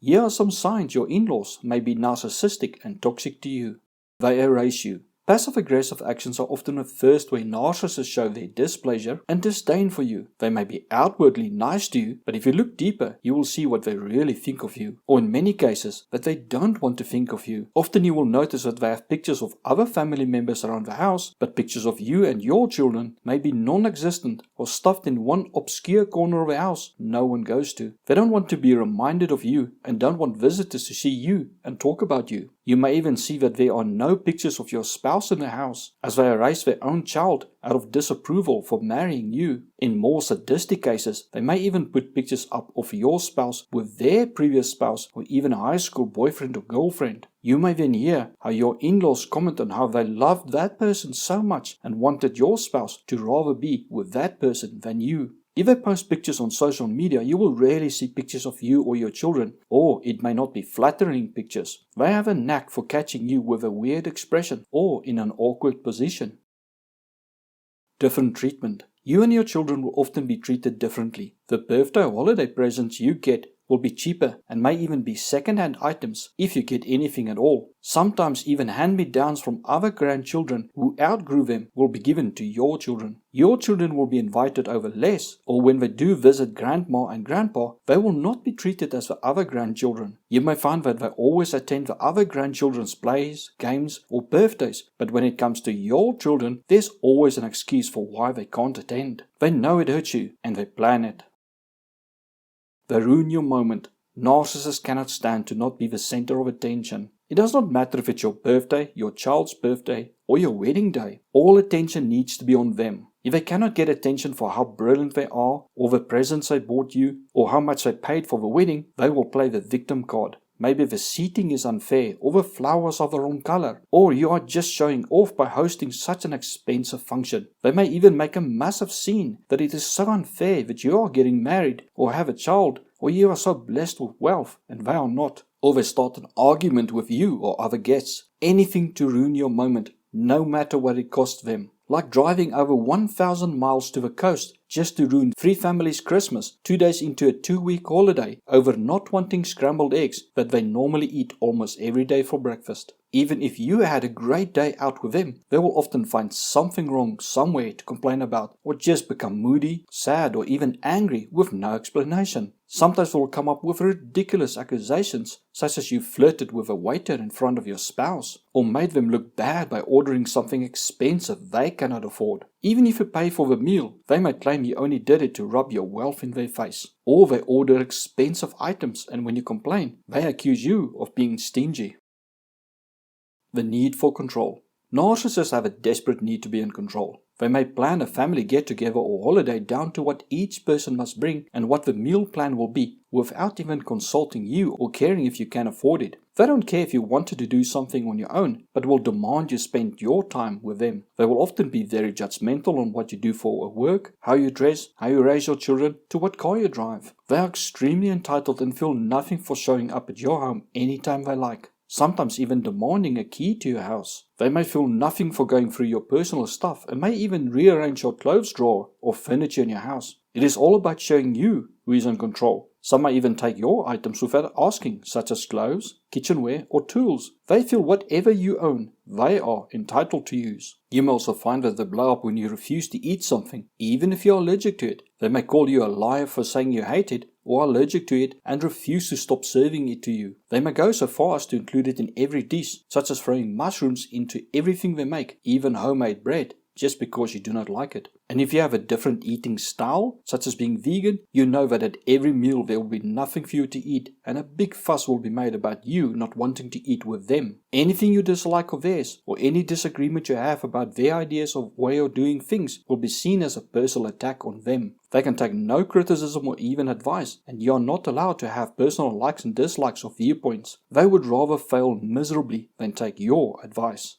Here are some signs your in-laws may be narcissistic and toxic to you. They erase you. Passive-aggressive actions are often the first way narcissists show their displeasure and disdain for you. They may be outwardly nice to you, but if you look deeper, you will see what they really think of you. Or in many cases, that they don't want to think of you. Often you will notice that they have pictures of other family members around the house, but pictures of you and your children may be non-existent or stuffed in one obscure corner of the house no one goes to. They don't want to be reminded of you and don't want visitors to see you and talk about you. You may even see that there are no pictures of your spouse in the house, as they erase their own child out of disapproval for marrying you. In more sadistic cases, they may even put pictures up of your spouse with their previous spouse or even a high school boyfriend or girlfriend. You may then hear how your in-laws comment on how they loved that person so much and wanted your spouse to rather be with that person than you. If they post pictures on social media, you will rarely see pictures of you or your children, or it may not be flattering pictures. They have a knack for catching you with a weird expression or in an awkward position. Different treatment. You and your children will often be treated differently. The birthday or holiday presents you get will be cheaper and may even be second-hand items if you get anything at all. Sometimes even hand-me-downs from other grandchildren who outgrew them will be given to your children. Your children will be invited over less, or when they do visit grandma and grandpa, they will not be treated as the other grandchildren. You may find that they always attend the other grandchildren's plays, games, or birthdays, but when it comes to your children, there's always an excuse for why they can't attend. They know it hurts you, and they plan it. They ruin your moment. Narcissists cannot stand to not be the center of attention. It does not matter if it's your birthday, your child's birthday, or your wedding day. All attention needs to be on them. If they cannot get attention for how brilliant they are, or the presents they bought you, or how much they paid for the wedding, they will play the victim card. Maybe the seating is unfair, or the flowers are the wrong color, or you are just showing off by hosting such an expensive function. They may even make a massive scene that it is so unfair that you are getting married or have a child, or you are so blessed with wealth and they are not. Or they start an argument with you or other guests. Anything to ruin your moment, no matter what it costs them. Like driving over 1,000 miles to the coast just to ruin 3 families' Christmas 2 days into a 2-week holiday over not wanting scrambled eggs that they normally eat almost every day for breakfast. Even if you had a great day out with them, they will often find something wrong somewhere to complain about, or just become moody, sad, or even angry with no explanation. Sometimes they will come up with ridiculous accusations, such as you flirted with a waiter in front of your spouse, or made them look bad by ordering something expensive they cannot afford. Even if you pay for the meal, they might claim you only did it to rub your wealth in their face. Or they order expensive items, and when you complain, they accuse you of being stingy. The need for control. Narcissists have a desperate need to be in control. They may plan a family get-together or holiday down to what each person must bring and what the meal plan will be, without even consulting you or caring if you can afford it. They don't care if you wanted to do something on your own, but will demand you spend your time with them. They will often be very judgmental on what you do for work, how you dress, how you raise your children, to what car you drive. They are extremely entitled and feel nothing for showing up at your home anytime they like. Sometimes even demanding a key to your house. They may feel nothing for going through your personal stuff and may even rearrange your clothes drawer or furniture in your house. It is all about showing you who is in control. Some may even take your items without asking, such as clothes, kitchenware, or tools. They feel whatever you own, they are entitled to use. You may also find that they blow up when you refuse to eat something, even if you are allergic to it. They may call you a liar for saying you hate it or are allergic to it and refuse to stop serving it to you. They may go so far as to include it in every dish, such as throwing mushrooms into everything they make, even homemade bread, just because you do not like it. And if you have a different eating style, such as being vegan, you know that at every meal there will be nothing for you to eat and a big fuss will be made about you not wanting to eat with them. Anything you dislike of theirs or any disagreement you have about their ideas or way of doing things will be seen as a personal attack on them. They can take no criticism or even advice, and you are not allowed to have personal likes and dislikes of viewpoints. They would rather fail miserably than take your advice.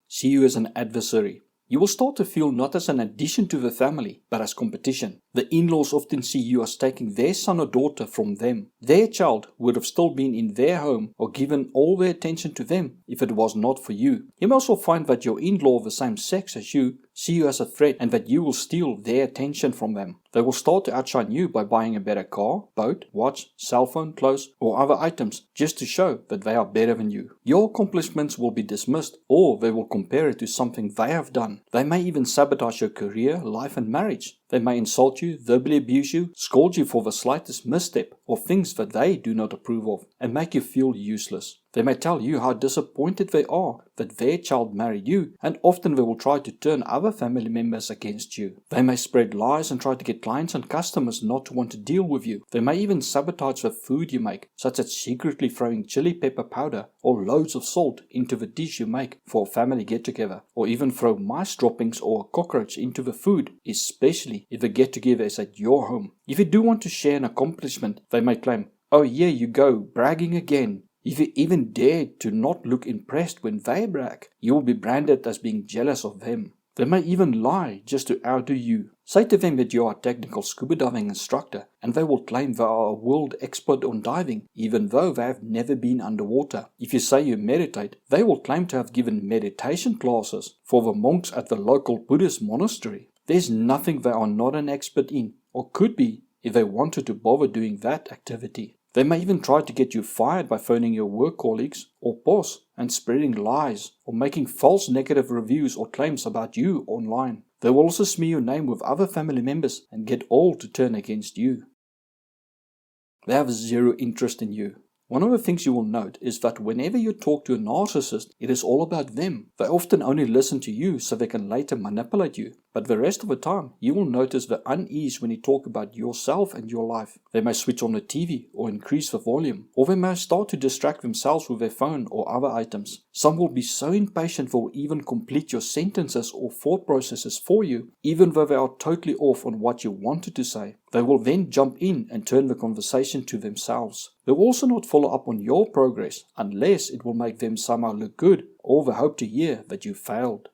See you as an adversary. You will start to feel not as an addition to the family, but as competition. The in-laws often see you as taking their son or daughter from them. Their child would have still been in their home or given all their attention to them if it was not for you. You may also find that your in-law of the same sex as you see you as a threat, and that you will steal their attention from them. They will start to outshine you by buying a better car, boat, watch, cell phone, clothes, or other items just to show that they are better than you. Your accomplishments will be dismissed, or they will compare it to something they have done. They may even sabotage your career, life, and marriage. They may insult you, verbally abuse you, scold you for the slightest misstep or things that they do not approve of, and make you feel useless. They may tell you how disappointed they are that their child married you, and often they will try to turn other family members against you. They may spread lies and try to get clients and customers not to want to deal with you. They may even sabotage the food you make, such as secretly throwing chili pepper powder or loads of salt into the dish you make for a family get-together, or even throw mice droppings or a cockroach into the food, especially if the get-together is at your home. If you do want to share an accomplishment, they may claim, "Oh, here you go, bragging again." If you even dare to not look impressed when they brag, you will be branded as being jealous of them. They may even lie just to outdo you. Say to them that you are a technical scuba diving instructor, and they will claim they are a world expert on diving, even though they have never been underwater. If you say you meditate, they will claim to have given meditation classes for the monks at the local Buddhist monastery. There's nothing they are not an expert in, or could be, if they wanted to bother doing that activity. They may even try to get you fired by phoning your work colleagues or boss and spreading lies or making false negative reviews or claims about you online. They will also smear your name with other family members and get all to turn against you. They have zero interest in you. One of the things you will note is that whenever you talk to a narcissist, it is all about them. They often only listen to you so they can later manipulate you. But the rest of the time, you will notice the unease when you talk about yourself and your life. They may switch on the TV or increase the volume, or they may start to distract themselves with their phone or other items. Some will be so impatient they will even complete your sentences or thought processes for you, even though they are totally off on what you wanted to say. They will then jump in and turn the conversation to themselves. They will also not follow up on your progress unless it will make them somehow look good, or they hope to hear that you failed.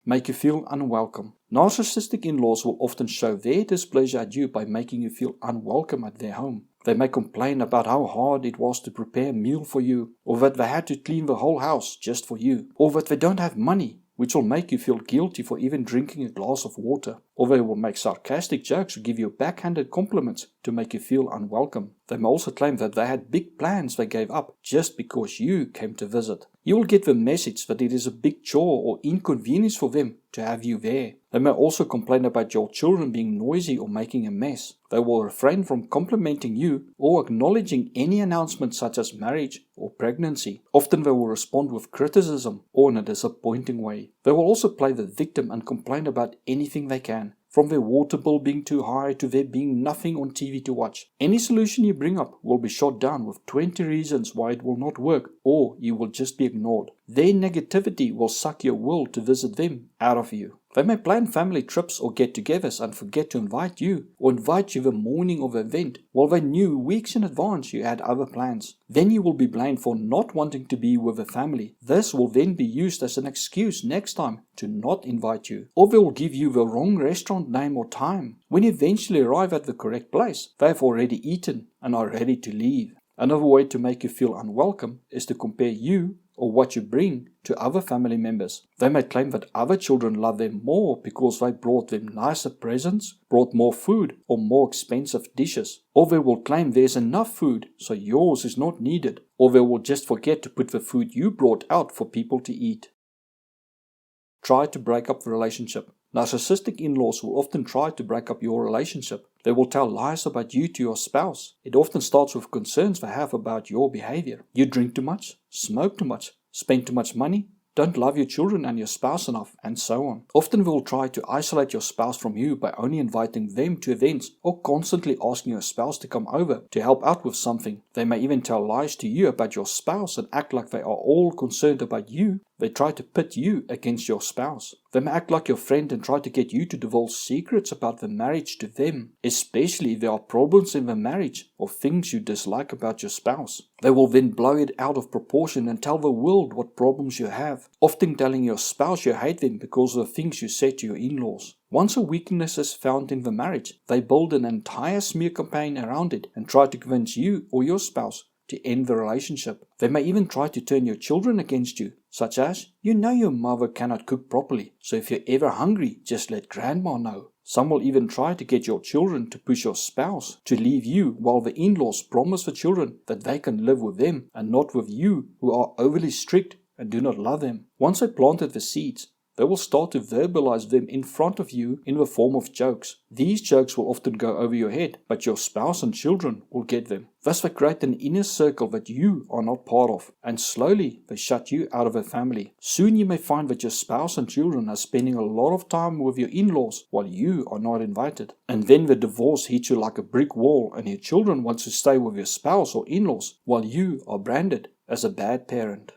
Make you feel unwelcome. Narcissistic in-laws will often show their displeasure at you by making you feel unwelcome at their home. They may complain about how hard it was to prepare a meal for you, or that they had to clean the whole house just for you, or that they don't have money, which will make you feel guilty for even drinking a glass of water. Or they will make sarcastic jokes or give you backhanded compliments to make you feel unwelcome. They may also claim that they had big plans they gave up just because you came to visit. You will get the message that it is a big chore or inconvenience for them to have you there. They may also complain about your children being noisy or making a mess. They will refrain from complimenting you or acknowledging any announcement such as marriage or pregnancy. Often they will respond with criticism or in a disappointing way. They will also play the victim and complain about anything they can, from their water bill being too high to there being nothing on TV to watch. Any solution you bring up will be shot down with 20 reasons why it will not work, or you will just be ignored. Their negativity will suck your will to visit them out of you. They may plan family trips or get-togethers and forget to invite you, or invite you the morning of the event, while they knew weeks in advance you had other plans. Then you will be blamed for not wanting to be with the family. This will then be used as an excuse next time to not invite you, or they will give you the wrong restaurant name or time. When you eventually arrive at the correct place, they have already eaten and are ready to leave. Another way to make you feel unwelcome is to compare you or what you bring to other family members. They may claim that other children love them more because they brought them nicer presents, brought more food, or more expensive dishes. Or they will claim there's enough food, so yours is not needed. Or they will just forget to put the food you brought out for people to eat. Try to break up the relationship. Narcissistic in-laws will often try to break up your relationship. They will tell lies about you to your spouse. It often starts with concerns they have about your behavior. You drink too much, smoke too much, spend too much money, don't love your children and your spouse enough, and so on. Often they will try to isolate your spouse from you by only inviting them to events or constantly asking your spouse to come over to help out with something. They may even tell lies to you about your spouse and act like they are all concerned about you. They try to pit you against your spouse. They may act like your friend and try to get you to divulge secrets about the marriage to them, especially if there are problems in the marriage or things you dislike about your spouse. They will then blow it out of proportion and tell the world what problems you have, often telling your spouse you hate them because of the things you said to your in-laws. Once a weakness is found in the marriage, they build an entire smear campaign around it and try to convince you or your spouse to end the relationship. They may even try to turn your children against you, such as, you know your mother cannot cook properly, so if you're ever hungry, just let grandma know. Some will even try to get your children to push your spouse to leave you, while the in-laws promise the children that they can live with them and not with you, who are overly strict and do not love them. Once they planted the seeds, they will start to verbalize them in front of you in the form of jokes. These jokes will often go over your head, but your spouse and children will get them. Thus they create an inner circle that you are not part of, and slowly they shut you out of a family. Soon you may find that your spouse and children are spending a lot of time with your in-laws while you are not invited. And then the divorce hits you like a brick wall, and your children want to stay with your spouse or in-laws while you are branded as a bad parent.